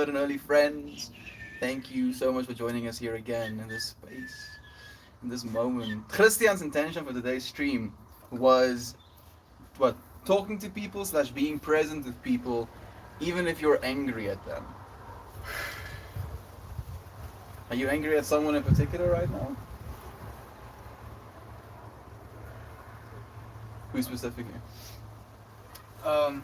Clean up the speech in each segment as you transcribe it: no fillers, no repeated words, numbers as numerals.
and early friends. Thank you so much for joining us here again in this space, in this moment. Christian's intention for today's stream was what? Talking to people slash being present with people, even if you're angry at them. Are you angry at someone in particular right now? Who specifically? Um,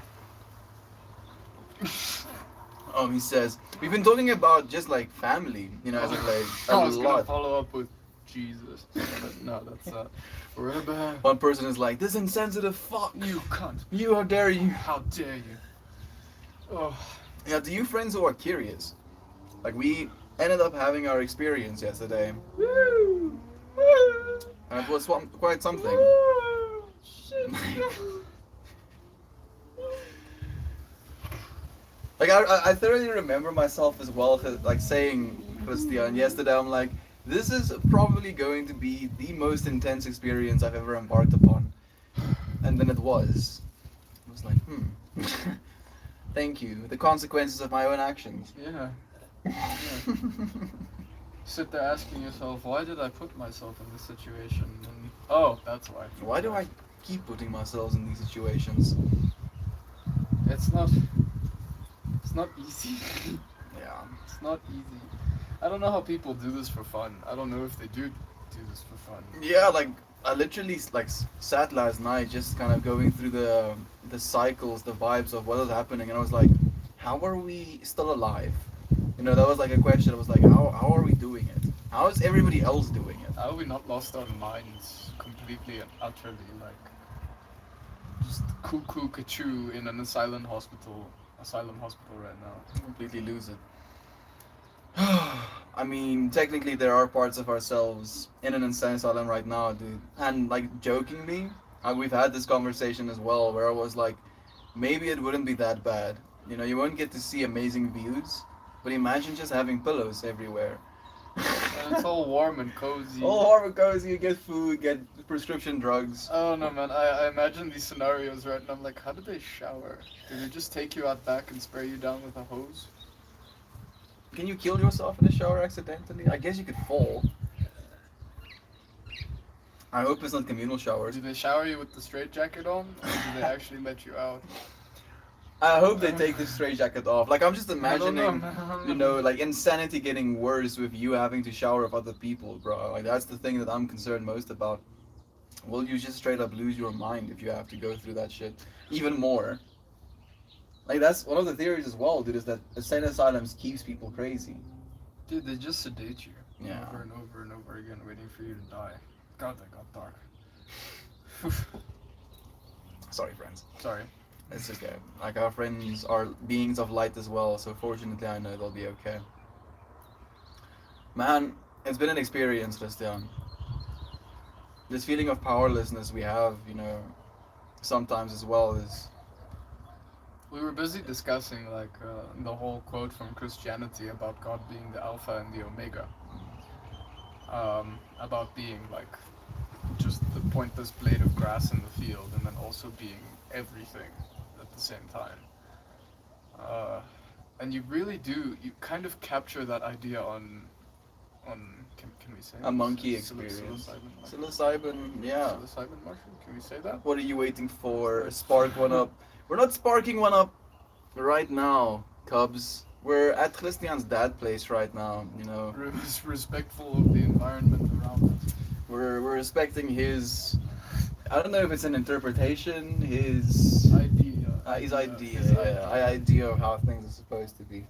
Oh, he says we've been talking about just like family, as of like a I was gonna lot. follow up with Jesus, but no, that's we're bad. One person is like, "This insensitive fuck! You cunt! You, how dare you!" How dare you? Oh, Yeah, to you friends who are curious, like we ended up having our experience yesterday, woo, woo, and it was quite something. woo, shit. Like I thoroughly remember myself as well, like saying Christian yesterday. I'm like, this is probably going to be the most intense experience I've ever embarked upon, and then it was. I was like, thank you. The consequences of my own actions. Yeah. Yeah. Sit there asking yourself, why did I put myself in this situation? And oh, that's why. Why do I keep putting myself in these situations? It's not. It's not easy. Yeah. It's not easy. I don't know how people do this for fun. I don't know if they do this for fun. Yeah, like I literally like sat last night just kind of going through the cycles, the vibes of what is happening, and I was like, how are we still alive? That was like a question. I was like, how are we doing it? How is everybody else doing it? How have we not lost our minds completely and utterly? Like, just cuckoo kachoo in an asylum hospital right now. Completely lose it. I mean, technically there are parts of ourselves in an insane asylum right now, dude. And like jokingly, we've had this conversation as well, where I was like, maybe it wouldn't be that bad. You won't get to see amazing views, but imagine just having pillows everywhere. And it's all warm and cozy. All warm and cozy. You get food, get prescription drugs. I don't know, man. I imagine these scenarios right, and I'm like, how do they shower? Do they just take you out back and spray you down with a hose? Can you kill yourself in the shower accidentally? I guess you could fall. I hope it's not communal showers. Do they shower you with the straitjacket on, or do they actually let you out? I hope they take the straitjacket off. Like, I'm just I don't imagining, know, man. like insanity getting worse with you having to shower with other people, bro. Like, that's the thing that I'm concerned most about. Will you just straight up lose your mind if you have to go through that shit even more? Like, that's one of the theories as well, dude, is that insane asylums keeps people crazy. Dude, they just sedate you Yeah. over and over and over again, waiting for you to die. God, that got dark. Sorry, friends. Sorry. It's okay. Like, our friends are beings of light as well, so fortunately I know they'll be okay. Man, it's been an experience, Christian. This feeling of powerlessness we have, sometimes as well is... We were busy discussing the whole quote from Christianity about God being the Alpha and the Omega. About being like just the pointless blade of grass in the field, and then also being everything at the same time. And you really do. You kind of capture that idea on can we say A monkey experience. Psilocybin, yeah. Psilocybin mushroom. Can we say that? What are you waiting for? Spark one up. We're not sparking one up right now, Cubs. We're at Christian's dad place right now, Respectful of the environment around us. We're respecting his... I don't know if it's an interpretation, his idea. His idea of how things are supposed to be.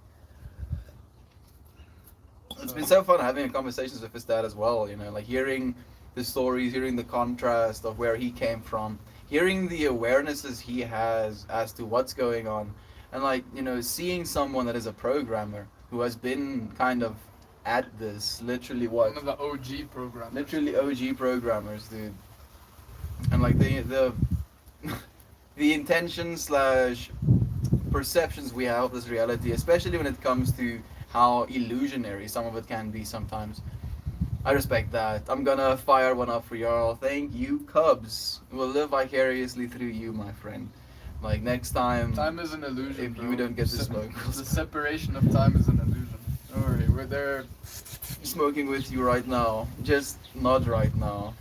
It's been so fun having conversations with his dad as well, like hearing the stories, hearing the contrast of where he came from, hearing the awarenesses he has as to what's going on, and like, seeing someone that is a programmer who has been kind of at this, literally what? One of the OG programmers. Literally OG programmers, dude. And like the the intention slash perceptions we have of this reality, especially when it comes to how illusionary some of it can be sometimes. I respect that. I'm gonna fire one up for y'all. Thank you, Cubs. We'll live vicariously through you, my friend. Like next time, Time is an illusion, if bro. you don't get to smoke, The separation of time is an illusion. Don't worry, we're there. smoking with you right now, just not right now.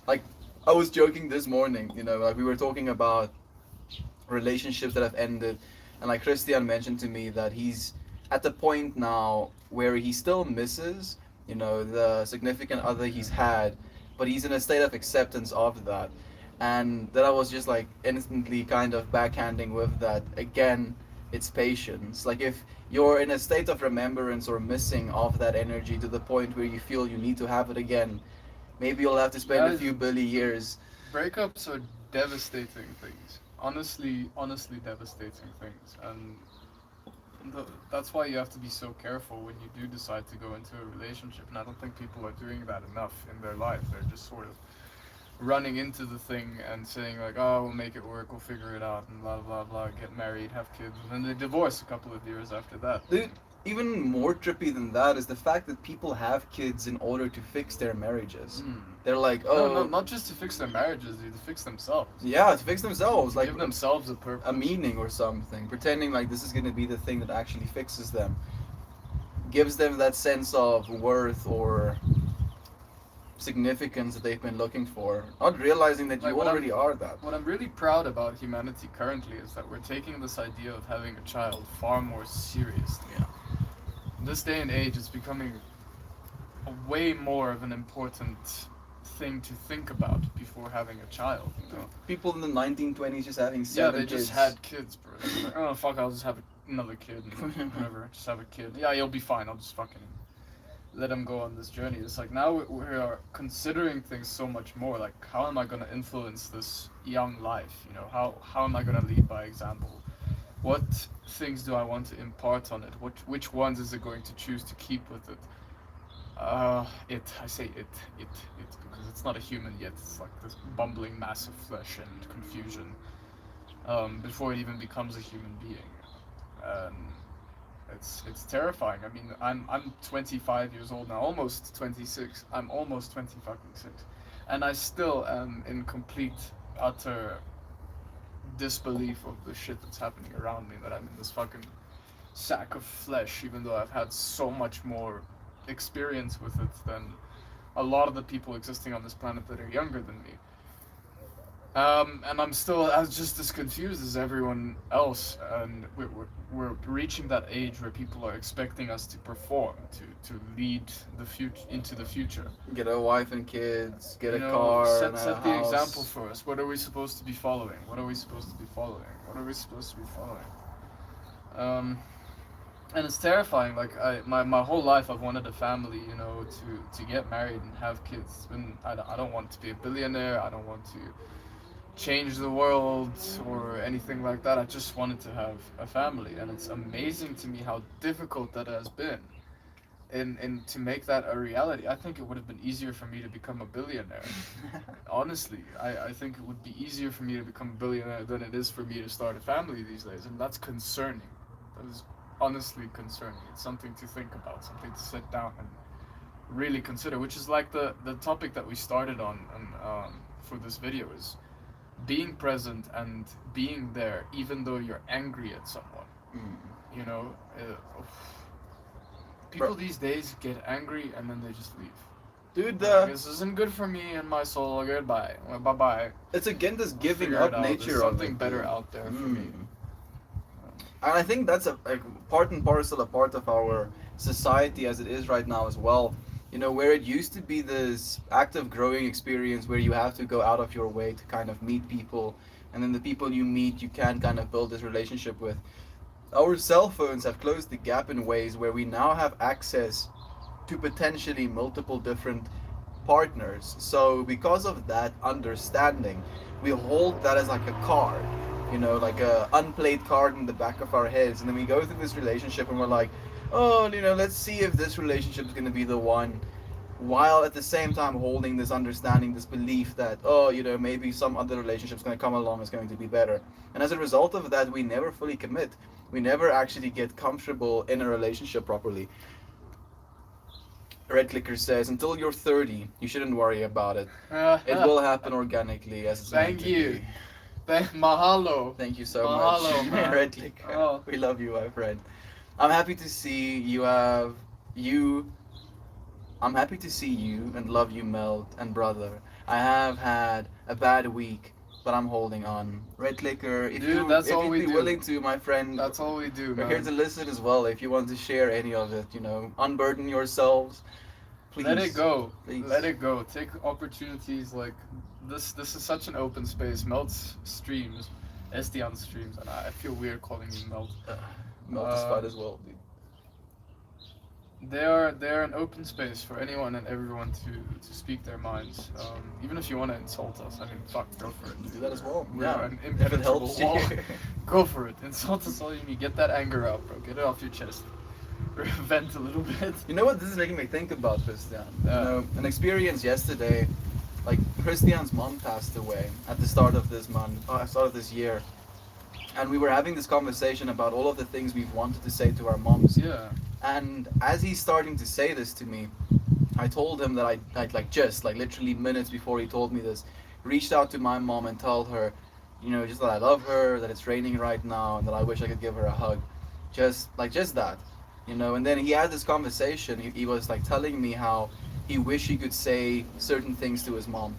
Like I was joking this morning, like we were talking about relationships that have ended, and like Christian mentioned to me that he's at the point now where he still misses, the significant other he's had, but he's in a state of acceptance of that. And that I was just like instantly kind of backhanding with that again. It's patience. Like if you're in a state of remembrance or missing of that energy to the point where you feel you need to have it again, maybe you'll have to spend a Guys, few billion years. breakups are devastating things. Honestly devastating things. And that's why you have to be so careful when you do decide to go into a relationship. And I don't think people are doing that enough in their life. They're just sort of running into the thing and saying like, oh, we'll make it work, we'll figure it out, and blah blah blah, get married, have kids, and then they divorce a couple of years after that. Dude, even more trippy than that is the fact that people have kids in order to fix their marriages. They're like, oh, No, not just to fix their marriages, dude, to fix themselves. yeah, to fix themselves, like Give themselves a purpose. a meaning or something, pretending like this is going to be the thing that actually fixes them, gives them that sense of worth or significance that they've been looking for, not realizing that Like, you what already are that. What I'm really proud about humanity currently is that we're taking this idea of having a child far more seriously. Yeah. In this day and age, it's becoming a way more of an important thing to think about before having a child. People in the 1920s just having Yeah, seven they kids. just had kids, bro. They're like, oh fuck, I'll just have another kid, and whatever. Just have a kid. Yeah, you'll be fine. I'll just fucking let them go on this journey. It's like now we are considering things so much more. Like, how am I gonna influence this young life? How am I gonna lead by example? What things do I want to impart on it? Which ones is it going to choose to keep with it? I say it because it's not a human yet. It's like this bumbling mass of flesh and confusion. Before it even becomes a human being. It's terrifying. I mean, I'm 25 years old now, almost 26. I'm almost 20 fucking 6, and I still am in complete, utter disbelief of the shit that's happening around me. That I'm in this fucking sack of flesh, even though I've had so much more experience with it than a lot of the people existing on this planet that are younger than me. And I'm still just as confused as everyone else, and we're reaching that age where people are expecting us to perform, to lead the future into the future. Get a wife and kids, get a car, set and a the house. example for us. What are we supposed to be following? What are we supposed to be following? What are we supposed to be following? And it's terrifying. Like my whole life, I've wanted a family, to get married and have kids. And I don't want to be a billionaire. I don't want to change the world or anything like that. I just wanted to have a family, and it's amazing to me how difficult that has been. And to make that a reality, I think it would have been easier for me to become a billionaire. Honestly, I think it would be easier for me to become a billionaire than it is for me to start a family these days, and that's concerning. That is honestly concerning. It's something to think about, something to sit down and really consider, which is like the topic that we started on for this video is being present and being there even though you're angry at someone. People these days get angry and then they just leave. Dude, This isn't good for me and my soul. Goodbye. Bye bye. it's again this giving up nature There's of something it, better dude. out there for me. And I think that's a part and parcel, a part of our society as it is right now as well. Where it used to be this active growing experience where you have to go out of your way to kind of meet people, and then the people you meet, you can kind of build this relationship with. Our cell phones have closed the gap in ways where we now have access to potentially multiple different partners. So because of that understanding, we hold that as like a card, like a unplayed card in the back of our heads, and then we go through this relationship and we're like, oh, let's see if this relationship is going to be the one, while at the same time holding this understanding, this belief that, oh, maybe some other relationship's going to come along, is going to be better. And as a result of that, we never fully commit. We never actually get comfortable in a relationship properly. Red Clicker says, until you're 30, you shouldn't worry about it. It will happen organically as it's meant Thank to you. be. Mahalo. Thank you so Mahalo, much, man. Red Liquor. Oh. We love you, my friend. I'm happy to see you have you. I'm happy to see you and love you, Melt and brother. I have had a bad week, but I'm holding on. Red Liquor, Dude, that's if all you'd we be do. willing to, my friend, That's all we do, we're here man. to listen as well. If you want to share any of it, unburden yourselves, please. Let it go. Please. Let it go. Take opportunities like this. This is such an open space. Melt's streams, Estian streams, and I feel weird calling you Melt. Melt is fun as well, dude. They're an open space for anyone and everyone to speak their minds. Even if you want to insult us, I mean, fuck, go for it. You do that as well. We're Yeah, an if it impenetrable helps wall. you. Go for it. Insult us all you need. Get that anger out, bro. Get it off your chest. Vent a little bit. You know what this is making me think about, Christian? Yeah. An experience yesterday, like Christian's mom passed away at the start of this start of this year. And we were having this conversation about all of the things we've wanted to say to our moms. Yeah. And as he's starting to say this to me, I told him that I'd like literally minutes before he told me this, reached out to my mom and told her, just that I love her, that it's raining right now, and that I wish I could give her a hug. Just that. And then he had this conversation. He was like telling me how he wished he could say certain things to his mom.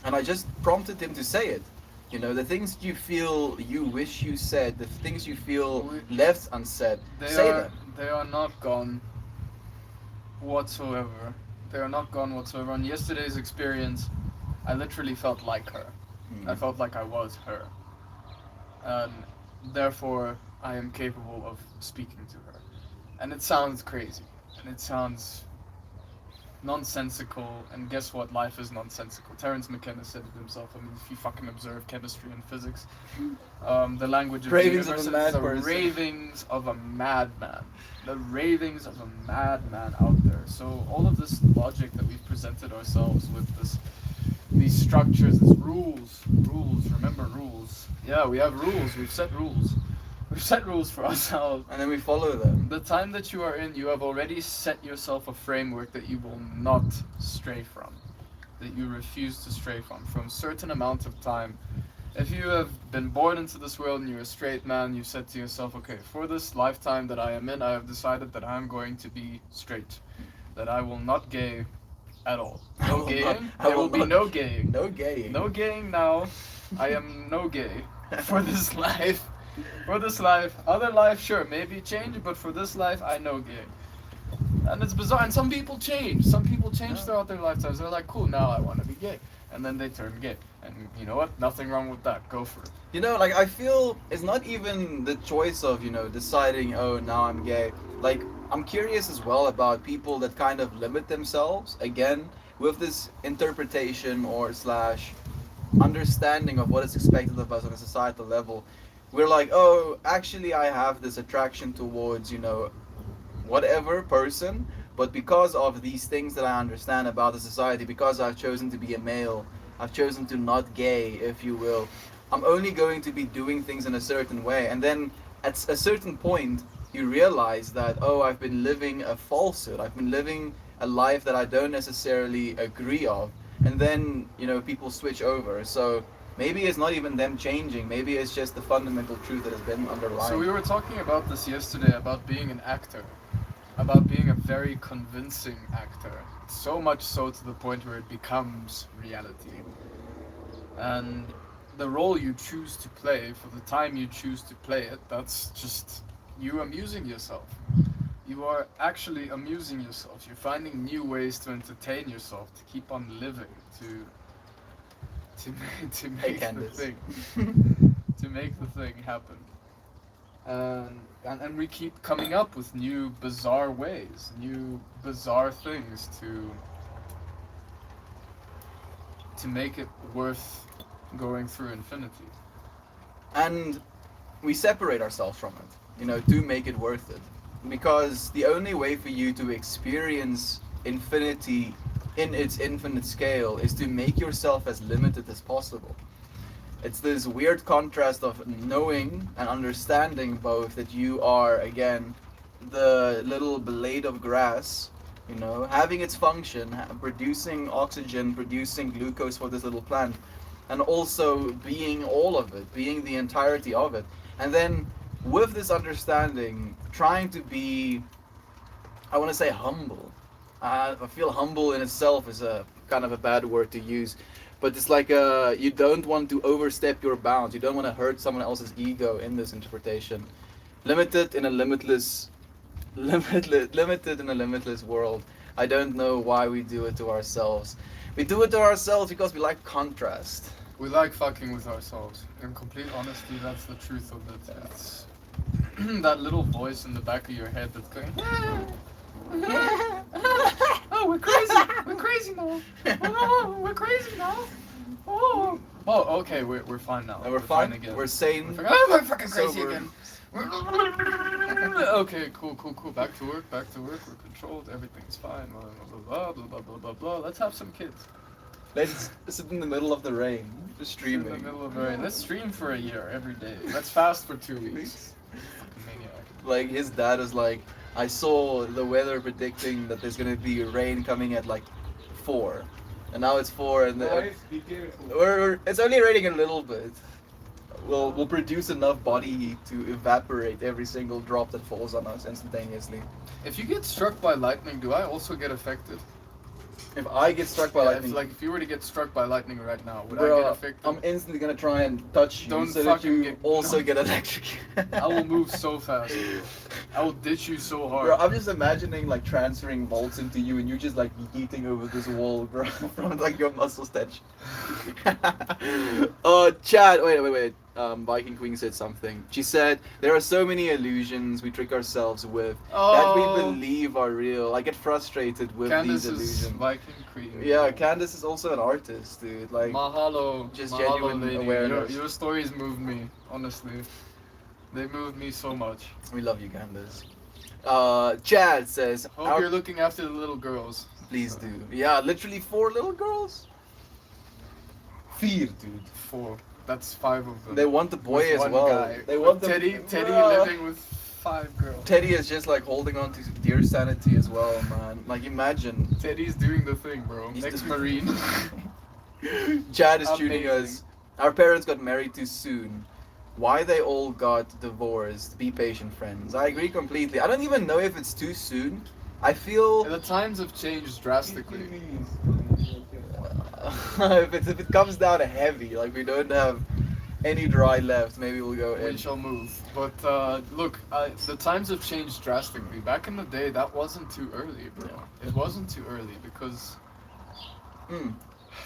And I just prompted him to say it. The things you feel you wish you said, the things you feel left unsaid, say them. They are not gone whatsoever. They are not gone whatsoever. On yesterday's experience, I literally felt like her. I felt like I was her. And therefore, I am capable of speaking to her. And it sounds crazy. And it sounds nonsensical. And guess what? Life is nonsensical. Terence McKenna said it himself. I mean, if you fucking observe chemistry and physics, the language of Ravings the of a universe mad is the person. ravings of a madman. The ravings of a madman out there. So all of this logic that we've presented ourselves with, these structures, these rules, remember rules. Yeah, we have rules. We've set rules. We've set rules for ourselves. And then we follow them. The time that you are in, you have already set yourself a framework that you will not stray from, that you refuse to stray from a certain amount of time. If you have been born into this world and you're a straight man, you've said to yourself, okay, for this lifetime that I am in, I have decided that I'm going to be straight, that I will not gay at all. No gaying. There will be no gaying. No gaying. No gaying now. I am no gay for this life. For this life. Other life, sure, maybe change, but for this life, I know gay. And it's bizarre. And some people change. Some people change throughout their lifetimes. They're like, cool, now I want to be gay. And then they turn gay. And you know what? Nothing wrong with that. Go for it. I feel it's not even the choice of, deciding, oh, now I'm gay. Like, I'm curious as well about people that kind of limit themselves, again, with this interpretation or slash understanding of what is expected of us on a societal level. We're like, oh, actually I have this attraction towards, whatever person, but because of these things that I understand about the society, because I've chosen to be a male, I've chosen to not gay, if you will, I'm only going to be doing things in a certain way. And then at a certain point, you realize that, oh, I've been living a falsehood. I've been living a life that I don't necessarily agree of. And then, people switch over. So maybe it's not even them changing. Maybe it's just the fundamental truth that has been underlying. So we were talking about this yesterday, about being an actor. About being a very convincing actor. So much so to the point where it becomes reality. And the role you choose to play, for the time you choose to play it, that's just you amusing yourself. You are actually amusing yourself. You're finding new ways to entertain yourself, to keep on living, to make the thing, to make the thing happen. And we keep coming up with new bizarre ways, new bizarre things to make it worth going through infinity. And we separate ourselves from it, to make it worth it. Because the only way for you to experience infinity in its infinite scale is to make yourself as limited as possible. It's this weird contrast of knowing and understanding both that you are, again, the little blade of grass, having its function, producing oxygen, producing glucose for this little plant, and also being all of it, being the entirety of it. And then with this understanding, trying to be, I want to say humble. I feel humble in itself is a kind of a bad word to use, but it's like you don't want to overstep your bounds. You don't want to hurt someone else's ego in this interpretation. Limited in a limitless, limited in a limitless world. I don't know why we do it to ourselves. We do it to ourselves because we like contrast. We like fucking with ourselves. In complete honesty, that's the truth of it. It's that little voice in the back of your head that's going, oh, we're crazy. We're crazy now. Oh, we're crazy now. Oh. Oh, okay, we're fine now. And we're fine again. We're sane. We're fucking crazy sober. again. Okay, cool. Back to work. We're controlled. Everything's fine. Blah, blah, blah, blah. Let's have some kids. Let's sit in the middle of the rain, just In the streaming. middle of the rain. Let's stream for a year every day. Let's fast for 2 weeks. Fucking maniac. Like his dad is like, I saw the weather predicting that there's gonna be rain coming at like 4, and now it's 4, and it's only raining a little bit. We'll produce enough body heat to evaporate every single drop that falls on us instantaneously. If you get struck by lightning, do I also get affected? If I get struck by lightning, If you were to get struck by lightning right now, would I bro, get affected? I'm instantly gonna try and touch you Don't so that fucking you get- also no. get electrocuted. I will move so fast. I will ditch you so hard. Bro, I'm just imagining like transferring volts into you and you just like yeeting over this wall, bro, from like your muscle stretch. Chad, wait. Viking Queen said something. She said there are so many illusions we trick ourselves with that we Oh. believe are real. I get frustrated with Candace these is illusions. Viking Queen. Yeah, Candace is also an artist, dude. Like, Mahalo. just Mahalo, genuine lady. awareness. Your stories moved me, honestly. They moved me so much. we love you, Candace. Chad says, Hope you're looking after the little girls. please do. Yeah, literally 4 little girls. 4, dude. 4. That's 5 of them. They want the boy With as one well. guy. They want the Teddy Bruh. living with 5 girls. Teddy is just like holding on to dear sanity as well, man. Like imagine. Teddy's doing the thing, bro. He's Ex-Marine. Chad is tuning Amazing. us. Our parents got married too soon. Why they all got divorced? Be patient, friends. I agree completely. I don't even know if it's too soon. I feel The times have changed drastically. if it comes down heavy, like we don't have any dry left, maybe we'll go We in. shall move. But look, the times have changed drastically. Back in the day, that wasn't too early, bro. It wasn't too early because Mm.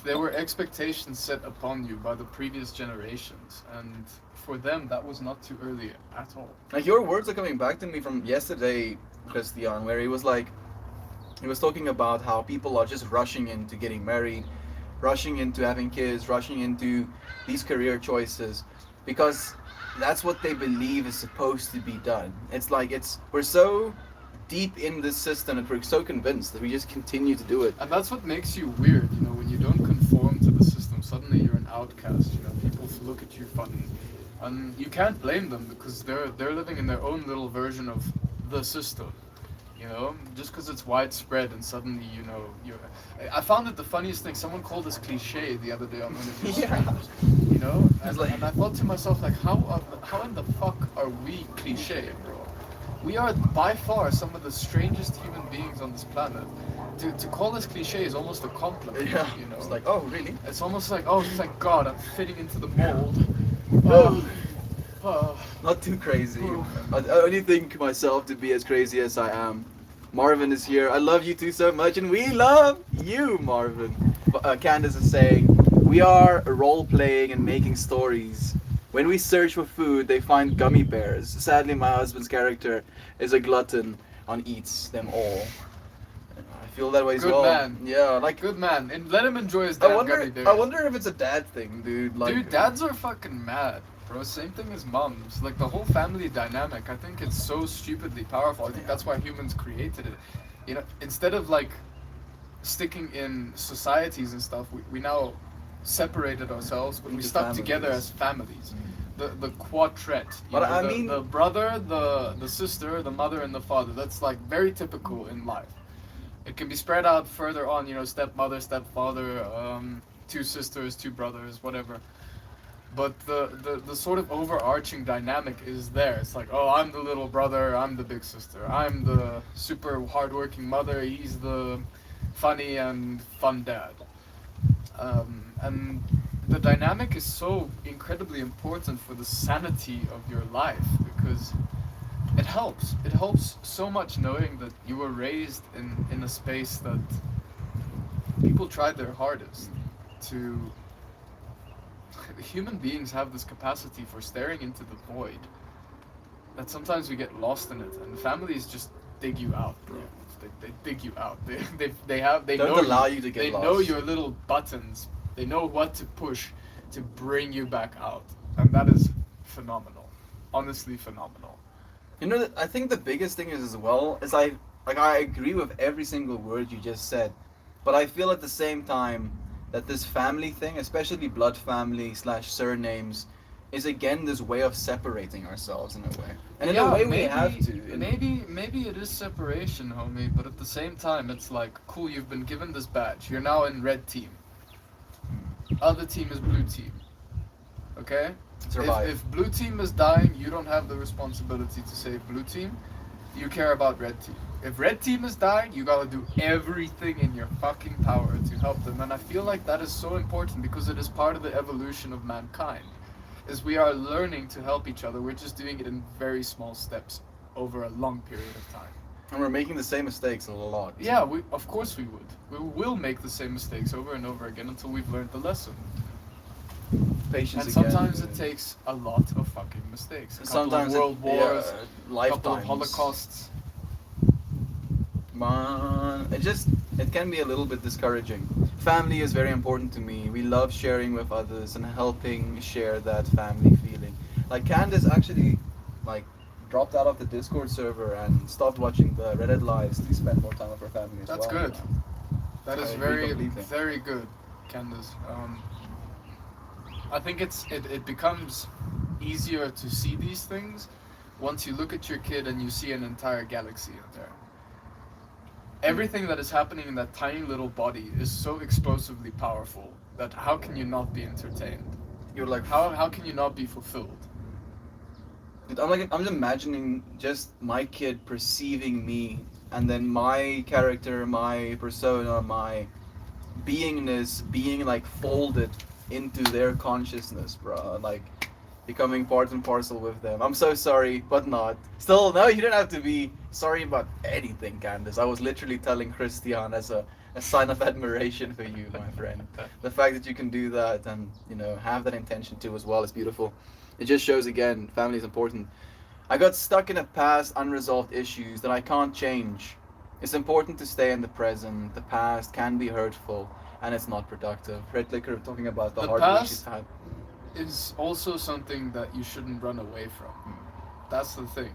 there were expectations set upon you by the previous generations, and for them, that was not too early at all. Like your words are coming back to me from yesterday, Christian, where he was talking about how people are just rushing into getting married, rushing into having kids, rushing into these career choices, because that's what they believe is supposed to be done. It's like we're so deep in this system and we're so convinced that we just continue to do it. And that's what makes you weird, you know, when you don't conform to the system, suddenly you're an outcast, you know, people look at you funny. And you can't blame them because they're living in their own little version of the system. You know, just because it's widespread and suddenly, you know, I found it the funniest thing. Someone called this cliche the other day on one of your Yeah. streams. You know, and, like- and I thought to myself, like, how in the fuck are we cliche, bro? We are by far some of the strangest human beings on this planet. To call us cliche is almost a compliment. Yeah, You know, it's like, oh really? it's almost like, oh, thank God, I'm fitting into the mold. Oh. Oh. Not too crazy. I only think myself to be as crazy as I am. Marvin is here. I love you two so much, and we love you, Marvin. Candace is saying, we are role playing and making stories. When we search for food, they find gummy bears. Sadly, my husband's character is a glutton and eats them all. I feel that way as Good well. man. Yeah, like Good man, and let him enjoy his I damn wonder. gummy bears. I wonder if it's a dad thing, dude. Like, Dude, dads are fucking mad, bro. Same thing as moms. Like the whole family dynamic, I think it's so stupidly powerful. I think that's why humans created it. You know, instead of like sticking in societies and stuff, we now separated ourselves, but we Into stuck together families. as families. The quartet. You But know, I the, mean- the brother, the sister, the mother, and the father. That's like very typical in life. It can be spread out further on, you know, stepmother, stepfather, two sisters, two brothers, whatever. But the sort of overarching dynamic is there. It's like, oh, I'm the little brother, I'm the big sister, I'm the super hardworking mother, he's the funny and fun dad. And the dynamic is so incredibly important for the sanity of your life because it helps. It helps so much knowing that you were raised in a space that people tried their hardest to. Human beings have this capacity for staring into the void that sometimes we get lost in it, and families just dig you out, bro. They dig you out. They Don't know allow you to get they lost. know your little buttons. They know what to push to bring you back out, and that is phenomenal. Honestly, phenomenal. You know, I think the biggest thing is as well is I agree with every single word you just said, but I feel at the same time that this family thing, especially blood family slash surnames, is again this way of separating ourselves in a way, and in a way we have to. Maybe it is separation, homie. But at the same time, it's like, cool. You've been given this badge. You're now in red team. Other team is blue team. Okay. Survive. If blue team is dying, you don't have the responsibility to save blue team. You care about red team. If red team is dying, you gotta do everything in your fucking power to help them. And I feel like that is so important because it is part of the evolution of mankind. Is we are learning to help each other. We're just doing it in very small steps over a long period of time. And we're making the same mistakes a lot. Yeah, of course we would. We will make the same mistakes over and over again until we've learned the lesson. Patience And again. sometimes it takes a lot of fucking mistakes. A couple Sometimes of world wars, a couple lifetimes. of holocausts. Man, it can be a little bit discouraging. Family is very important to me. We love sharing with others and helping share that family feeling. Like Candace actually like dropped out of the Discord server and stopped watching the Reddit lives to spend more time with her family as That's well. good. That is I agree very, completely. very good, Candace. I think it becomes easier to see these things once you look at your kid and you see an entire galaxy in there. Everything that is happening in that tiny little body is so explosively powerful that how can you not be entertained? You're like, How can you not be fulfilled? dude, I'm just imagining just my kid perceiving me, and then my character, my persona, my beingness being like folded into their consciousness, bro. Like becoming part and parcel with them. I'm so sorry, but not. Still, no, you don't have to be sorry about anything, Candace. I was literally telling Christian as a sign of admiration for you, my friend. The fact that you can do that and, you know, have that intention too as well is beautiful. It just shows again, family is important. I got stuck in a past unresolved issues that I can't change. It's important to stay in the present. The past can be hurtful and it's not productive. Red Liquor talking about the The hard work past- she's had. Is also something that you shouldn't run away from. That's the thing.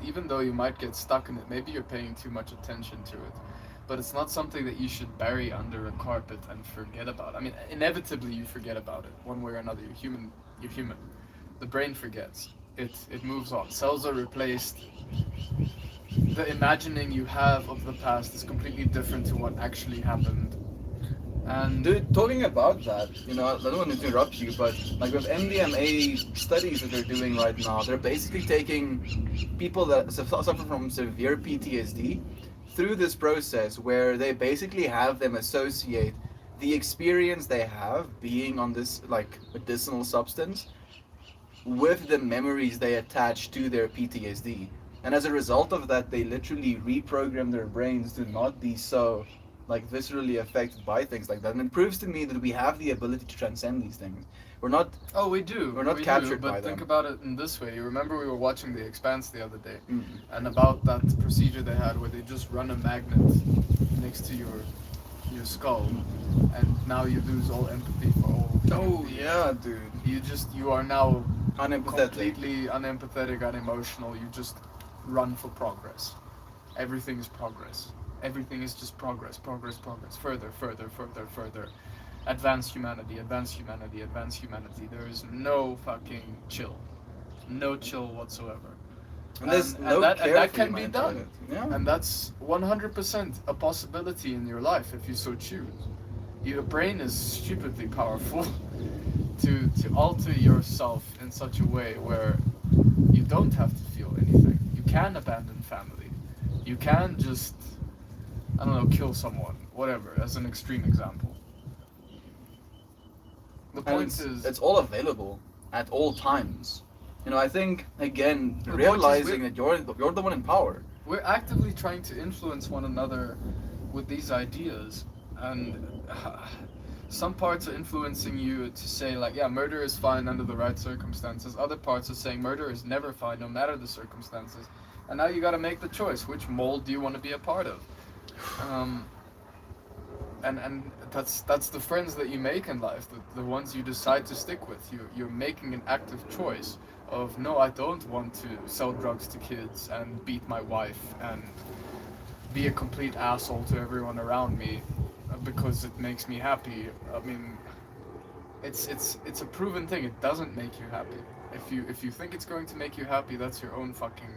Even though you might get stuck in it, maybe you're paying too much attention to it, but it's not something that you should bury under a carpet and forget about. I mean, inevitably you forget about it one way or another. You're human. You're human. The brain forgets. It moves on. Cells are replaced. The imagining you have of the past is completely different to what actually happened. And Dude, talking about that, you know, I don't want to interrupt you, but like with MDMA studies that they're doing right now, they're basically taking people that suffer from severe PTSD through this process where they basically have them associate the experience they have being on this like medicinal substance with the memories they attach to their PTSD. And as a result of that, they literally reprogram their brains to not be so like viscerally affected by things like that. And it proves to me that we have the ability to transcend these things. We're not oh, we do. We're not we captured do, but by think them. about it in this way. You remember we were watching The Expanse the other day, mm, and about that procedure they had where they just run a magnet next to your skull, and now you lose all empathy for all. Oh human beings. yeah, dude. You are now Unempathetic. completely unempathetic, unemotional. You just run for progress. Everything is progress. Everything is just progress, progress, progress. Further, further, further, further. Advance humanity, advance humanity, advance humanity. There is no fucking chill. No chill whatsoever. And there's And no that- care and that for can humanity be done. in it. Yeah. And that's 100% a possibility in your life if you so choose. Your brain is stupidly powerful to alter yourself in such a way where you don't have to feel anything. You can abandon family. You can just, I don't know, kill someone, whatever, as an extreme example. The And point is, it's all available at all times. You know, I think again The point is realizing we- that you're the one in power. we're actively trying to influence one another with these ideas, and some parts are influencing you to say like, yeah, murder is fine under the right circumstances. Other parts are saying murder is never fine no matter the circumstances. And now you got to make the choice: which mold do you want to be a part of? And that's the friends that you make in life, the ones you decide to stick with. You're making an active choice of, no, I don't want to sell drugs to kids and beat my wife and be a complete asshole to everyone around me because it makes me happy. I mean, it's a proven thing. It doesn't make you happy. If you think it's going to make you happy, that's your own fucking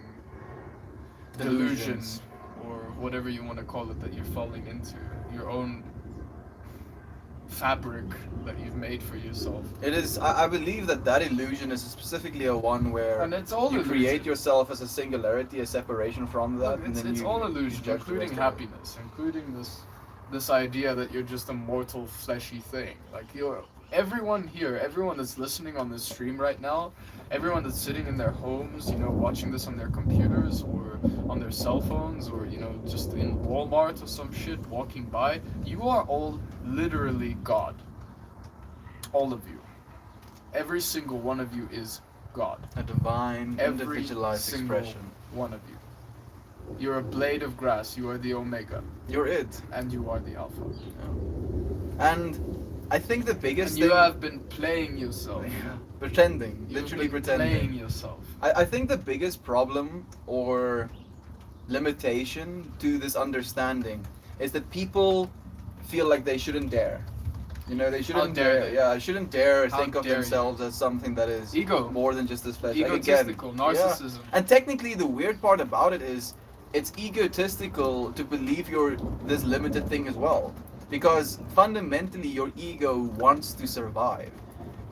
delusion Delusions. or whatever you want to call it that you're falling into. Your own fabric that you've made for yourself. It is. I believe that illusion is specifically a one where And it's all you illusion. create yourself as a singularity, a separation from that, Look, and then it's you, all you illusion, judge the including rest of it. happiness, including this idea that you're just a mortal, fleshy thing. Like everyone here, everyone that's listening on this stream right now, everyone that's sitting in their homes, you know, watching this on their computers or on their cell phones or, you know, just in Walmart or some shit walking by, you are all literally God. All of you. Every single one of you is God. A divine, Every individualized single expression. one of you. You're a blade of grass, you are the Omega, You're it. and you are the Alpha. And I think the biggest And you thing, have been playing yourself. pretending, You've literally been pretending. playing yourself. I think the biggest problem or limitation to this understanding is that people feel like they shouldn't dare. You know, they shouldn't dare dare. they? Yeah, shouldn't dare How think of dare you? themselves as something that is Ego. more than just this flesh. Like, again, Egotistical, narcissism. and technically, the weird part about it is it's egotistical to believe you're this limited thing as well, because fundamentally your ego wants to survive.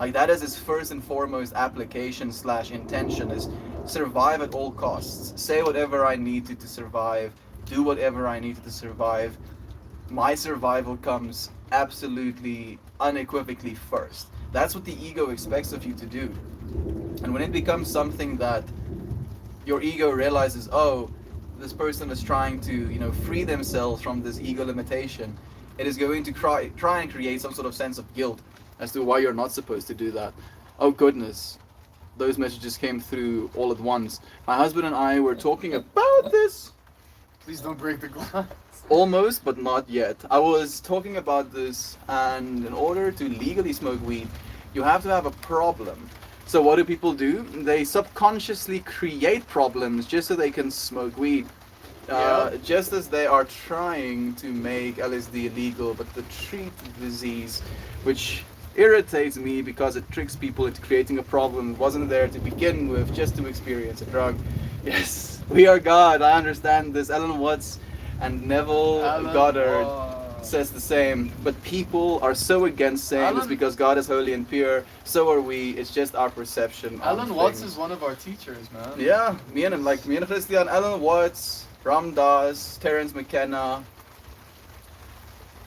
Like that is its first and foremost application / intention is survive at all costs. Say whatever I need to survive. Do whatever I need to survive. My survival comes absolutely unequivocally first. That's what the ego expects of you to do. And when it becomes something that your ego realizes, oh, this person is trying to, you know, free themselves from this ego limitation, it is going to try and create some sort of sense of guilt as to why you're not supposed to do that. Oh goodness, those messages came through all at once. My husband and I were talking about this. Please don't break the glass. Almost, but not yet. I was talking about this, and in order to legally smoke weed, you have to have a problem. So what do people do? They subconsciously create problems just so they can smoke weed. Just as they are trying to make LSD illegal, but to treat the disease, which irritates me because it tricks people into creating a problem that wasn't there to begin with, just to experience a drug. Yes, we are God. I understand this. Alan Watts and Neville Alan Goddard Watts. says the same, but people are so against saying this Alan- because God is holy and pure. So are we. It's just our perception. of Alan Watts things. is one of our teachers, man. Yeah, me and Christian, Alan Watts, Ram Dass, Terence McKenna,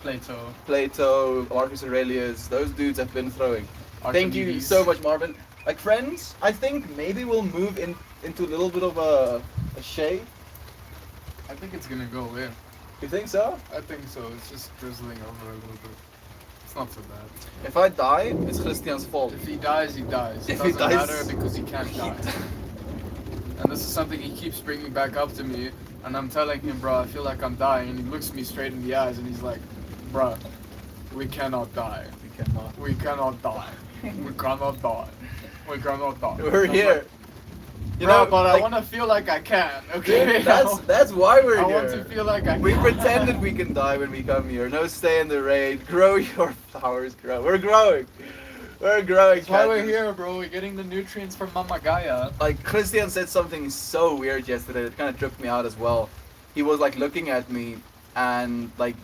Plato, Marcus Aurelius. Those dudes have been throwing. Thank you Archimedes. so much, Marvin. Like friends, I think maybe we'll move into a little bit of a shade. I think it's gonna go away. You think so? I think so. It's just drizzling over a little bit. It's not so bad. If I die, it's Christian's fault. If he dies, he dies. It If he doesn't dies- matter because he can't die. And this is something he keeps bringing back up to me. And I'm telling him, bro, I feel like I'm dying. And he looks me straight in the eyes and he's like, bro, we cannot die. We cannot. We cannot die. We cannot die. We cannot die. We're I'm here. like, You bro, know, but I like, want to feel like I can, okay? that's why we're I here. want to feel like I We can. pretend that we can die when we come here. No, stay in the raid. Grow your flowers. Grow. We're growing. We're growing. That's why we're cactus. here, bro. We're getting the nutrients from Mama Gaia. Like Christian said something so weird yesterday that kind of tripped me out as well. He was like looking at me and like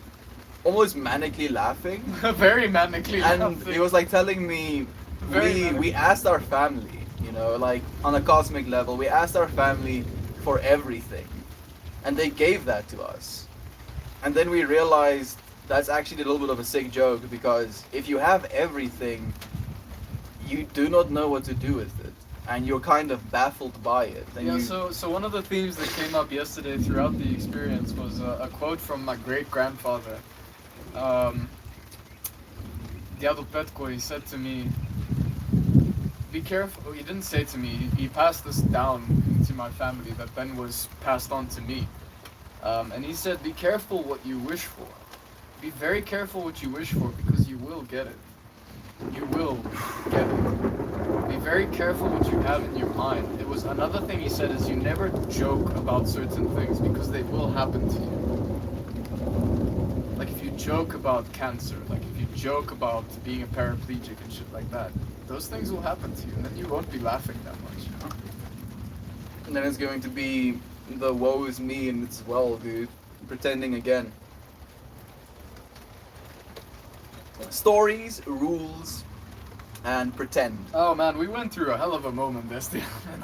almost manically laughing. Very manically And laughing. he was like telling me, Very we asked our family, you know, like on a cosmic level, we asked our family for everything, and they gave that to us. And then we realized that's actually a little bit of a sick joke, because if you have everything, you do not know what to do with it, and you're kind of baffled by it. And Yeah, you, so one of the themes that came up yesterday throughout the experience was a quote from my great grandfather. Diado Petko, he said to me, be careful. He didn't say to me, he passed this down to my family that then was passed on to me. And he said, be careful what you wish for. Be very careful what you wish for, because you will get it. You will get it. Be very careful what you have in your mind. It was another thing he said is you never joke about certain things, because they will happen to you. Like if you joke about cancer, like if you joke about being a paraplegic and shit like that, those things will happen to you, and then you won't be laughing that much, you know? and then it's going to be the woe is me and it's well, dude. Pretending again. Stories, rules, and pretend. Oh man, we went through a hell of a moment yesterday, man.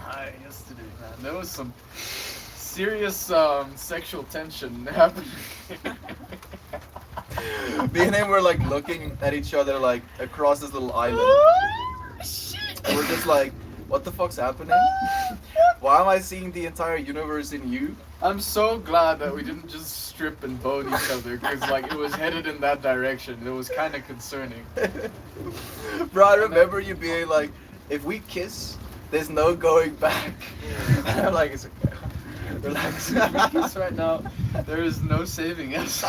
There was some serious sexual tension happening. Me and him were like looking at each other like across this little island. And we're just like, what the fuck's happening? Why am I seeing the entire universe in you? I'm so glad that we didn't just strip and bone each other, because like it was headed in that direction. It was kind of concerning. Bro, I remember you being like, if we kiss, there's no going back. And I'm like, it's okay. Relax. Because right now, there is no saving us.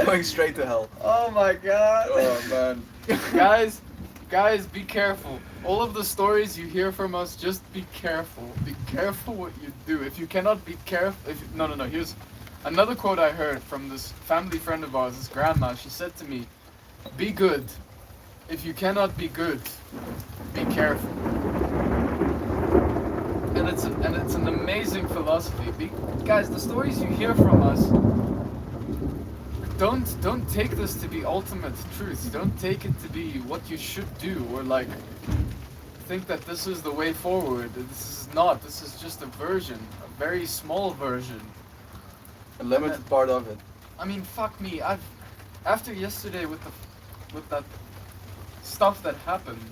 Going straight to hell. Oh my god. Oh man. Guys, be careful. All of the stories you hear from us, just be careful. Be careful what you do. If you cannot be careful, no. Here's another quote I heard from this family friend of ours, this grandma. She said to me, "Be good. If you cannot be good, be careful." And it's an amazing philosophy. Guys, the stories you hear from us, don't take this to be ultimate truth. Don't take it to be what you should do, or like think that this is the way forward. This is not. This is just a version, a very small version. A limited part of it. I mean, fuck me. After yesterday with that stuff that happened,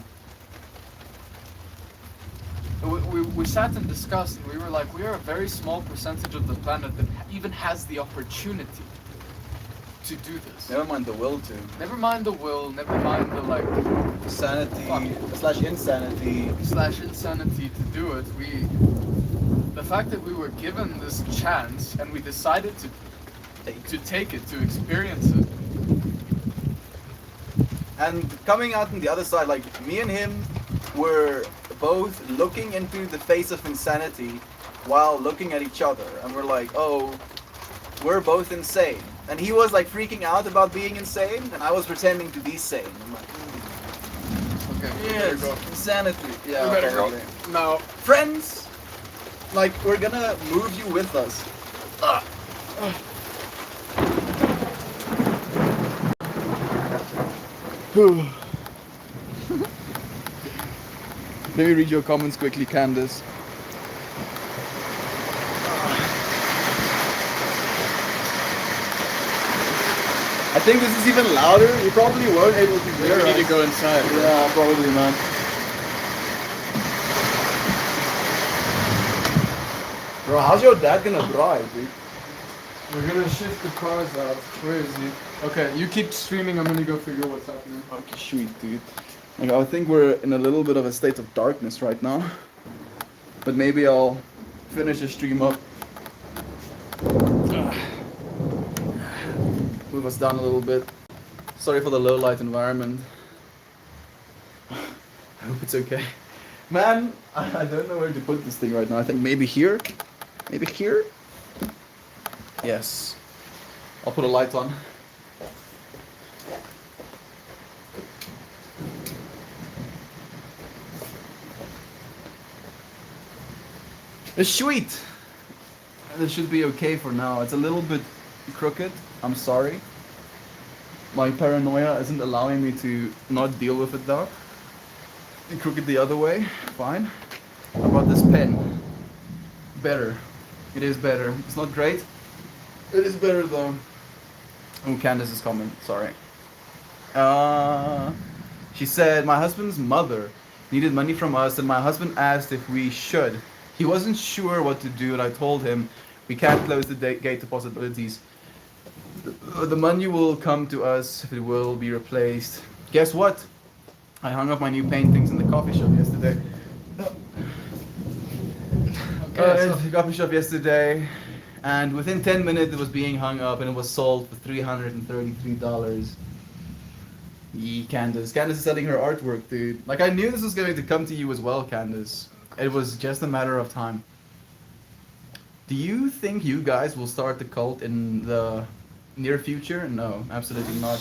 we sat and discussed, and we were like, we are a very small percentage of the planet that even has the opportunity to do this. Never mind the will to. Never mind the will, never mind the like Sanity Fuck. / insanity. / insanity to do it. The fact that we were given this chance and we decided to take it, to experience it. And coming out on the other side, like me and him were both looking into the face of insanity while looking at each other, and we're like, oh, we're both insane. And he was like freaking out about being insane, and I was pretending to be sane. I'm like, Okay, we yes, better go. insanity. Yeah, We better go. probably. Now, Friends, like we're gonna move you with us. Let me read your comments quickly, Candace. I think this is even louder. You probably weren't able to hear we need us. to go inside. Yeah, probably, man. Bro, how's your dad gonna drive, dude? We're gonna shift the cars out. Where is he? Okay, you keep streaming. I'm gonna go figure what's happening. Okay, sweet, dude. Like, I think we're in a little bit of a state of darkness right now. But maybe I'll finish the stream up. Move us down a little bit. Sorry for the low light environment. I hope it's okay. Man, I don't know where to put this thing right now. I think maybe here? Maybe here? Yes. I'll put a light on. It's sweet. This should be okay for now. It's a little bit crooked. I'm sorry. My paranoia isn't allowing me to not deal with it though. Crooked the other way. Fine. How about this pen? Better. It is better. It's not great. It is better though. Oh, Candace is coming. Sorry. She said my husband's mother needed money from us, and my husband asked if we should. He wasn't sure what to do, and I told him we can't close the gate to possibilities. The money will come to us if it will be replaced. Guess what? I hung up my new paintings in the coffee shop yesterday. The coffee shop yesterday, and within 10 minutes it was being hung up, and it was sold for $333. Candace. Candace is selling her artwork, dude. Like, I knew this was going to come to you as well, Candace. It was just a matter of time. Do you think you guys will start the cult in the near future? No, absolutely not.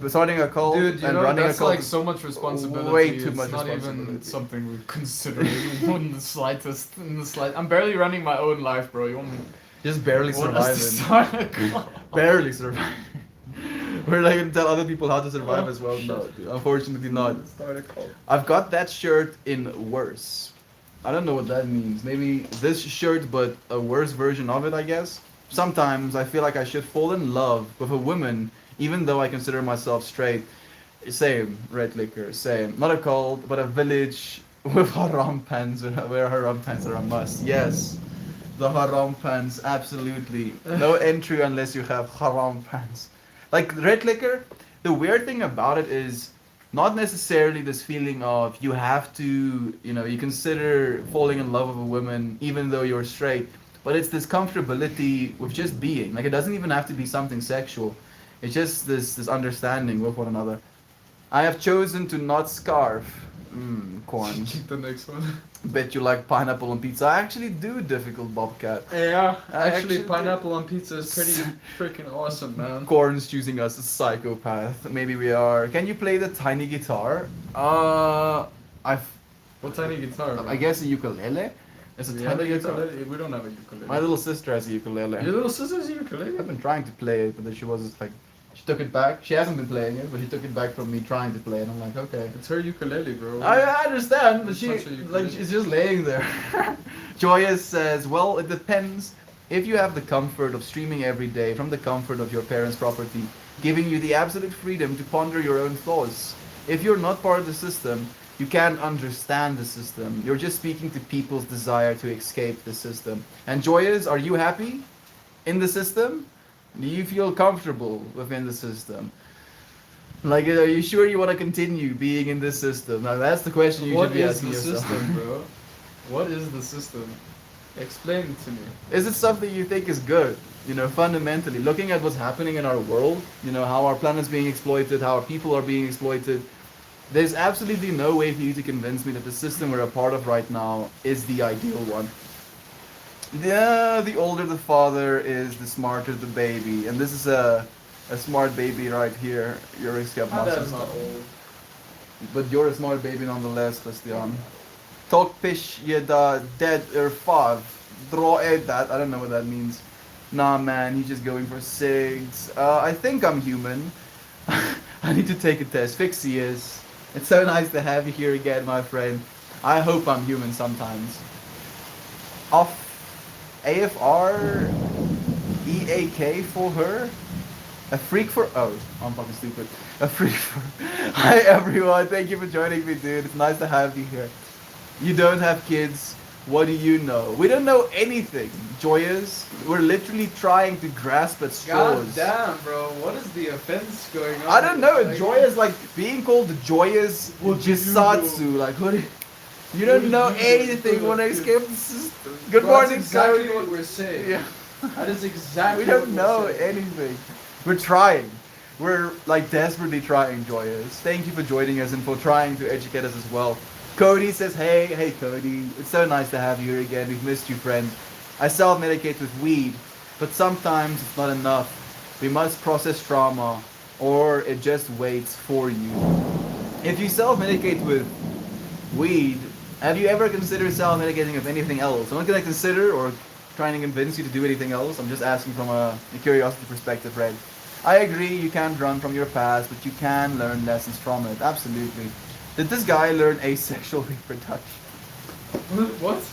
Starting a cult Dude, you and know, running that's a cult like is so much responsibility. way too it's much not even responsibility. something we consider in the slightest. I'm barely running my own life, bro. You want me? just barely Want us to surviving. start a cult? Barely surviving. We're like gonna tell other people how to survive as well. No, dude, unfortunately not. Start a cult. I've got that shirt in worse. I don't know what that means. Maybe this shirt, but a worse version of it, I guess. Sometimes I feel like I should fall in love with a woman, even though I consider myself straight. Same, red liquor, same. Not a cult, but a village with haram pants, where haram pants are a must. Yes, the haram pants, absolutely. No entry unless you have haram pants. Like red liquor, the weird thing about it is not necessarily this feeling of you have to, you consider falling in love with a woman even though you're straight, but it's this comfortability with just being. Like, it doesn't even have to be something sexual. It's just this understanding with one another. I have chosen to not scarf. Corn. Keep the next one. Bet you like pineapple on pizza. I actually do, difficult Bobcat. Yeah, I actually, actually pineapple on pizza is pretty freaking awesome, man. Corn's choosing us as psychopath. Maybe we are. Can you play the tiny guitar? I've. What tiny guitar? I guess a ukulele. It's a We have tiny a guitar. ukulele. We don't have a ukulele. My little sister has a ukulele. Your little sister's a ukulele? I've been trying to play it, but then she was just like, she took it back. She hasn't been playing it, but she took it back from me trying to play it. I'm like, okay. It's her ukulele, bro. I understand, but It's she such a ukulele. like she's just laying there. Joyous says, well, it depends. If you have the comfort of streaming every day from the comfort of your parents' property, giving you the absolute freedom to ponder your own thoughts. If you're not part of the system, you can't understand the system. You're just speaking to people's desire to escape the system. And Joyous, are you happy in the system? Do you feel comfortable within the system? Like, are you sure you want to continue being in this system? Now, that's the question you What should be is asking the yourself. system, bro? What is the system? Explain it to me. Is it something you think is good? Fundamentally, looking at what's happening in our world, how our planet's being exploited, how our people are being exploited, there's absolutely no way for you to convince me that the system we're a part of right now is the ideal one. Yeah, the older the father is, the smarter the baby. And this is a smart baby right here. You're My dad's not old. But you're a smart baby nonetheless, Christian. Talk pish da dead or five. Draw that. I don't know what that means. Nah, man, he's just going for cigs. I think I'm human. I need to take a test. Fixie is. It's so nice to have you here again, my friend. I hope I'm human sometimes. Off AFR EAK for her? A freak for. Oh, I'm fucking stupid. A freak for. Hi, everyone. Thank you for joining me, dude. It's nice to have you here. You don't have kids. What do you know? We don't know anything, Joyous. We're literally trying to grasp at straws. God damn, bro. What is the offense going on? I don't know. Like, Joyous, like being called Joyous What do you Jisatsu. know? Like, what? You What don't do know you know? anything when I escape the system. Good Bro, morning, that's exactly Cody. what we're saying. Yeah. That is exactly We what don't we're know saying. anything. We're trying. We're like desperately trying, Joyous. Thank you for joining us and for trying to educate us as well. Cody says, hey Cody. It's so nice to have you here again. We've missed you, friend. I self-medicate with weed, but sometimes it's not enough. We must process trauma, or it just waits for you. If you self-medicate with weed, have you ever considered self-medicating with anything else? I'm not gonna consider or trying to convince you to do anything else. I'm just asking from a curiosity perspective, Red. I agree you can't run from your past, but you can learn lessons from it. Absolutely. Did this guy learn asexual reproduction? What?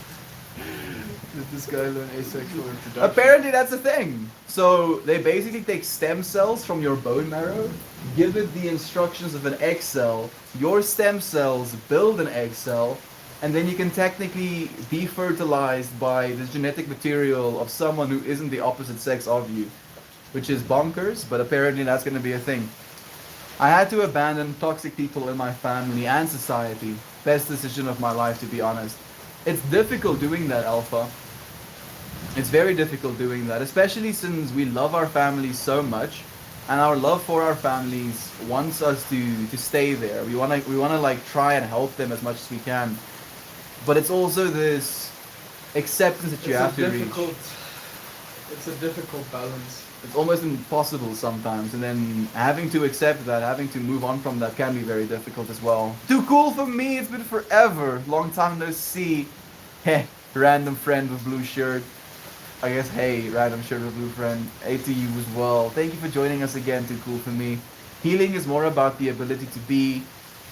Did this guy learn asexual reproduction? Apparently that's a thing. So they basically take stem cells from your bone marrow, give it the instructions of an egg cell, your stem cells build an egg cell, and then you can technically be fertilized by the genetic material of someone who isn't the opposite sex of you. Which is bonkers, but apparently that's going to be a thing. I had to abandon toxic people in my family and society. Best decision of my life, to be honest. It's difficult doing that, Alpha. It's very difficult doing that, especially since we love our families so much, and our love for our families wants us to stay there. We wanna like try and help them as much as we can, but it's also this acceptance that you have to reach. It's a difficult balance. It's almost impossible sometimes, and then having to accept that, having to move on from that can be very difficult as well. Too cool for me, it's been forever. Long time no see. Heh, random friend with blue shirt. I guess, hey, random shirt with blue friend. Hey to you as well. Thank you for joining us again, Too Cool for Me. Healing is more about the ability to be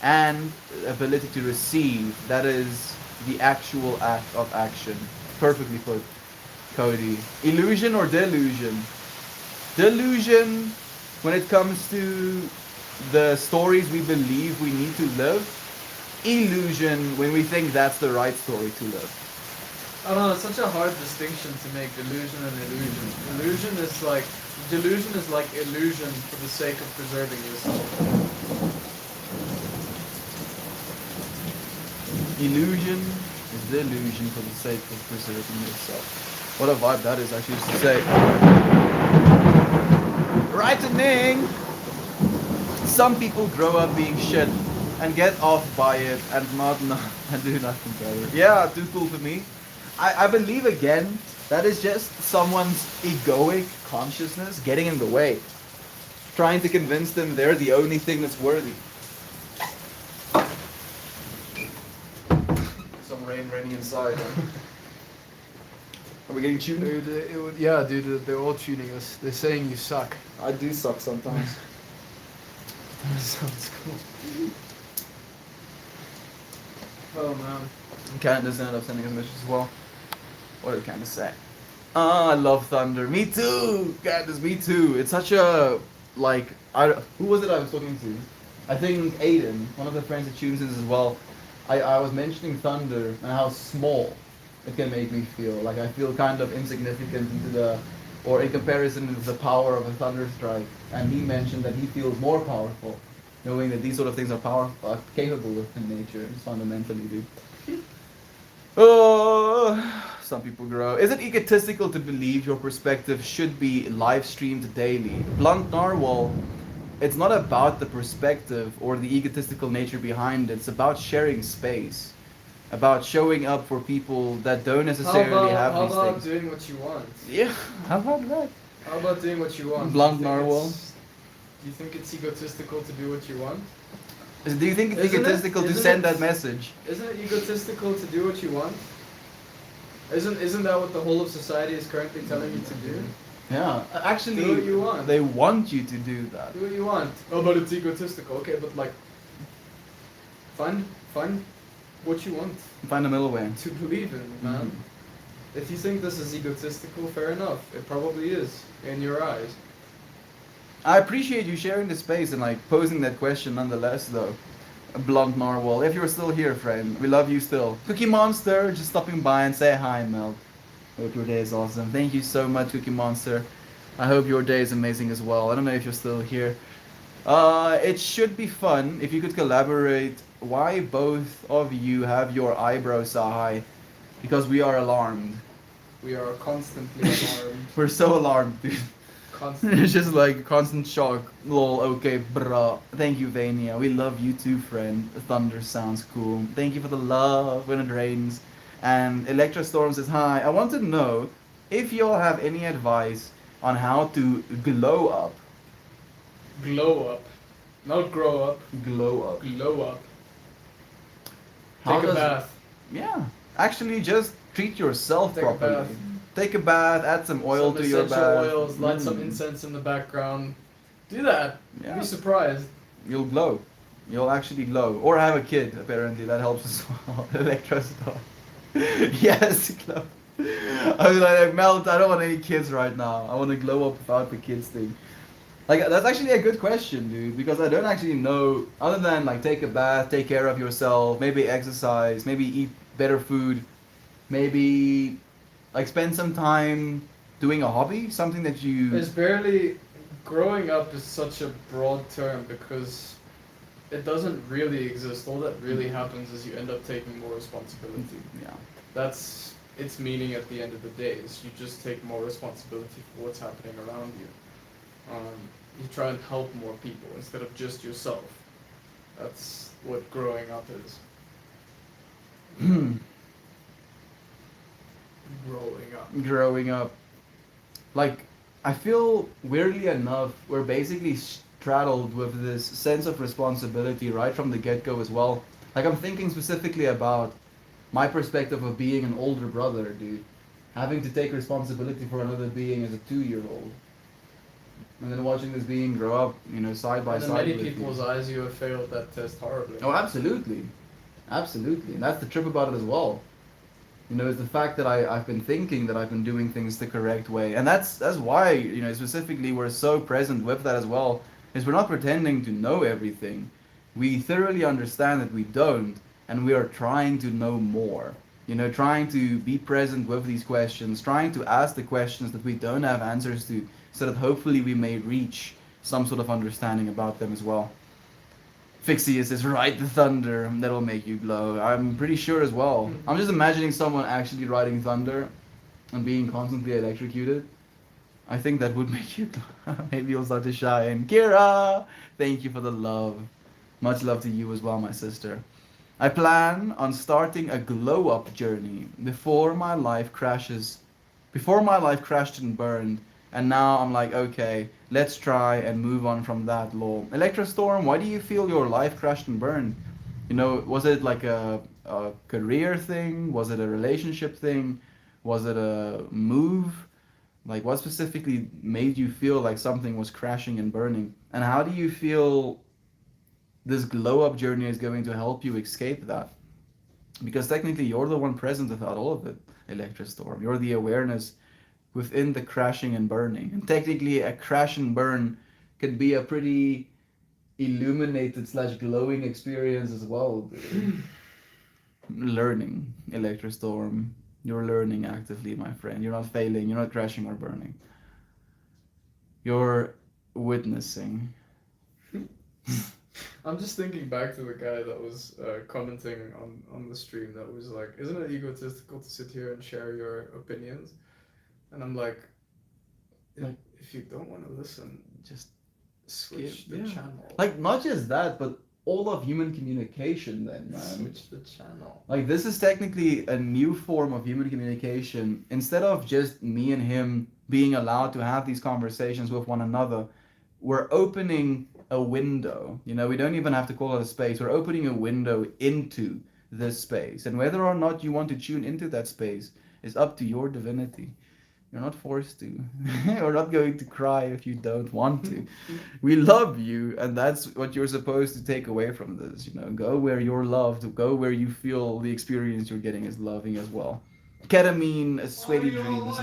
and ability to receive. That is the actual act of action. Perfectly put, Cody. Illusion or delusion? Delusion when it comes to the stories we believe we need to live. Illusion when we think that's the right story to live. I don't know, it's such a hard distinction to make delusion and illusion. Delusion is like illusion for the sake of preserving yourself. Illusion is delusion for the sake of preserving yourself. What a vibe that is, I used to say. Rightening! Some people grow up being shit and get off by it and and do nothing better. Yeah, too cool for me. I believe again that is just someone's egoic consciousness getting in the way. Trying to convince them they're the only thing that's worthy. Some rain raining inside. Huh? Are we getting tuned? Dude, they're all tuning us. They're saying you suck. I do suck sometimes. That sounds cool. Oh man. Candace ended up sending us a message as well. What did Candace say? I love Thunder. Me too! Candace, me too. It's such a, like, who was it I was talking to? I think Aiden, one of the friends that tunes in as well. I was mentioning Thunder and how small it can make me feel. Like I feel kind of insignificant in comparison to the power of a thunder strike. And he mentioned that he feels more powerful, knowing that these sort of things are capable of in nature, just fundamentally, dude. Oh, some people grow. Is it egotistical to believe your perspective should be live streamed daily? Blunt Narwhal, it's not about the perspective or the egotistical nature behind it. It's about sharing space. About showing up for people that don't necessarily have these things. How about doing what you want? Yeah, how about that? How about doing what you want? Blunt Narwhal. Do you think it's egotistical to do what you want? Do you think it's egotistical to send that message? Isn't it egotistical to do what you want? Isn't that what the whole of society is currently telling you to do? Yeah, actually, do what you want. They want you to do that. Do what you want. Oh, but it's egotistical. Okay, but like, find what you want. Find a middle way. To believe in, man. Mm-hmm. If you think this is egotistical, fair enough. It probably is, in your eyes. I appreciate you sharing the space and like posing that question nonetheless though. Blunt Narwhal, if you're still here, friend, we love you still. Cookie Monster, just stopping by and say hi, Mel. Hope your day is awesome. Thank you so much, Cookie Monster. I hope your day is amazing as well. I don't know if you're still here. It should be fun if you could collaborate why both of you have your eyebrows so high. Because we are alarmed. We are constantly alarmed. We're so alarmed, dude. Constantly. It's just like constant shock. Lol, okay, bruh. Thank you, Vania. We love you too, friend. Thunder sounds cool. Thank you for the love when it rains. And Electra Storm says, hi. I want to know if y'all have any advice on how to glow up. Glow up. Not grow up. Glow up. Glow up. How Take a bath. Yeah. Actually, just treat yourself Take properly. a bath. Take a bath, add some oil some to your essential bath. oils, light some Mm. incense in the background. Do that. Yeah. You'll be surprised. You'll glow. You'll actually glow. Or have a kid, apparently. That helps as well. Electrostorm. Yes, glow. I was like, Melt, I don't want any kids right now. I want to glow up without the kids thing. Like, that's actually a good question, dude, because I don't actually know, other than like take a bath, take care of yourself, maybe exercise, maybe eat better food, maybe like spend some time doing a hobby, something that you. There's barely. Growing up is such a broad term because it doesn't really exist. All that really happens is you end up taking more responsibility. Yeah. That's its meaning at the end of the day. Is you just take more responsibility for what's happening around you. You try and help more people instead of just yourself. That's what growing up is. Growing up. Growing up. Like, I feel weirdly enough, we're basically straddled with this sense of responsibility right from the get go as well. Like, I'm thinking specifically about my perspective of being an older brother, dude. Having to take responsibility for another being as a 2-year-old. And then watching this being grow up, you know, side by And in side. many with people's you. eyes, you have failed that test horribly. Oh, absolutely. Absolutely. And that's the trip about it as well. You know, it's the fact that I've been thinking that I've been doing things the correct way. And that's why, you know, specifically we're so present with that as well, is we're not pretending to know everything. We thoroughly understand that we don't, and we are trying to know more. You know, trying to be present with these questions, trying to ask the questions that we don't have answers to, so that hopefully we may reach some sort of understanding about them as well. Fixius is right, the thunder, that'll make you glow. I'm pretty sure as well. I'm just imagining someone actually riding thunder and being constantly electrocuted. I think that would make you glow. Maybe you'll start to shine. Kira! Thank you for the love. Much love to you as well, my sister. I plan on starting a glow up journey before my life crashes. Before my life crashed and burned. And now I'm like, okay, let's try and move on from that law. Electrostorm, why do you feel your life crashed and burned? You know, was it like a career thing? Was it a relationship thing? Was it a move? Like, what specifically made you feel like something was crashing and burning? And how do you feel this glow up journey is going to help you escape that? Because technically, you're the one present without all of it, Electrostorm. You're the awareness within the crashing and burning. And technically, a crash and burn can be a pretty illuminated / glowing experience as well. Learning, Electrostorm. You're learning actively, my friend. You're not failing. You're not crashing or burning. You're witnessing. I'm just thinking back to the guy that was commenting on the stream that was like, isn't it egotistical to sit here and share your opinions? And I'm like, if you don't want to listen, Just switch yeah. the channel. like not just that, but all of human communication then, man. Switch the channel. Like, this is technically a new form of human communication. Instead of just me and him being allowed to have these conversations with one another, we're opening a window. You know, we don't even have to call it a space. We're opening a window into this space. And whether or not you want to tune into that space is up to your divinity. You're not forced to. You're not going to cry if you don't want to. We love you, and that's what you're supposed to take away from this. You know, go where you're loved. Go where you feel the experience you're getting is loving as well. Ketamine, a sweaty dreams.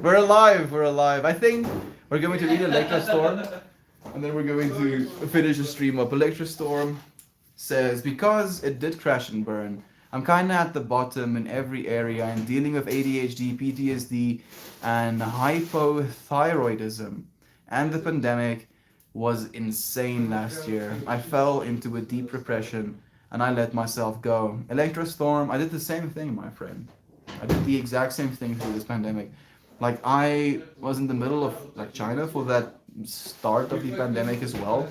We're alive. We're alive. I think we're going to read Electrostorm, and then we're going to finish the stream up. Electrostorm says, because it did crash and burn, I'm kind of at the bottom in every area and dealing with ADHD, PTSD, and hypothyroidism. And the pandemic was insane last year. I fell into a deep depression and I let myself go. Electrostorm, I did the same thing, my friend. I did the exact same thing through this pandemic. Like, I was in the middle of like China for that start of the pandemic as well.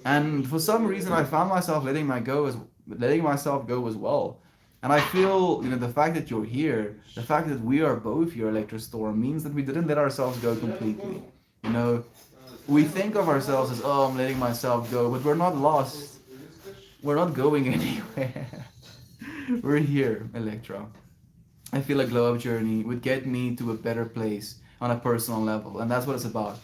And for some reason I found myself letting myself go as well. And I feel, you know, the fact that you're here, the fact that we are both here, Electrostorm, means that we didn't let ourselves go completely. You know, we think of ourselves as, oh, I'm letting myself go, but we're not lost. We're not going anywhere. We're here, Electra. I feel a glow up journey would get me to a better place on a personal level, and that's what it's about.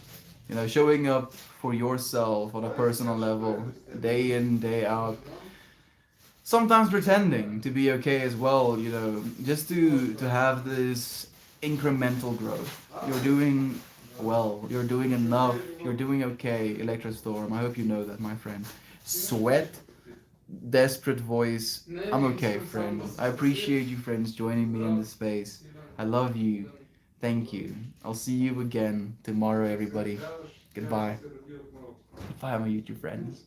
You know, showing up for yourself on a personal level, day in, day out. Sometimes pretending to be okay as well. You know, just to have this incremental growth. You're doing well. You're doing enough. You're doing okay. Electrostorm. I hope you know that, my friend. Sweat desperate voice. I'm okay, friends. I appreciate you, friends, joining me in this space. I love you. Thank you. I'll see you again tomorrow, everybody. Goodbye. Goodbye, my YouTube friends.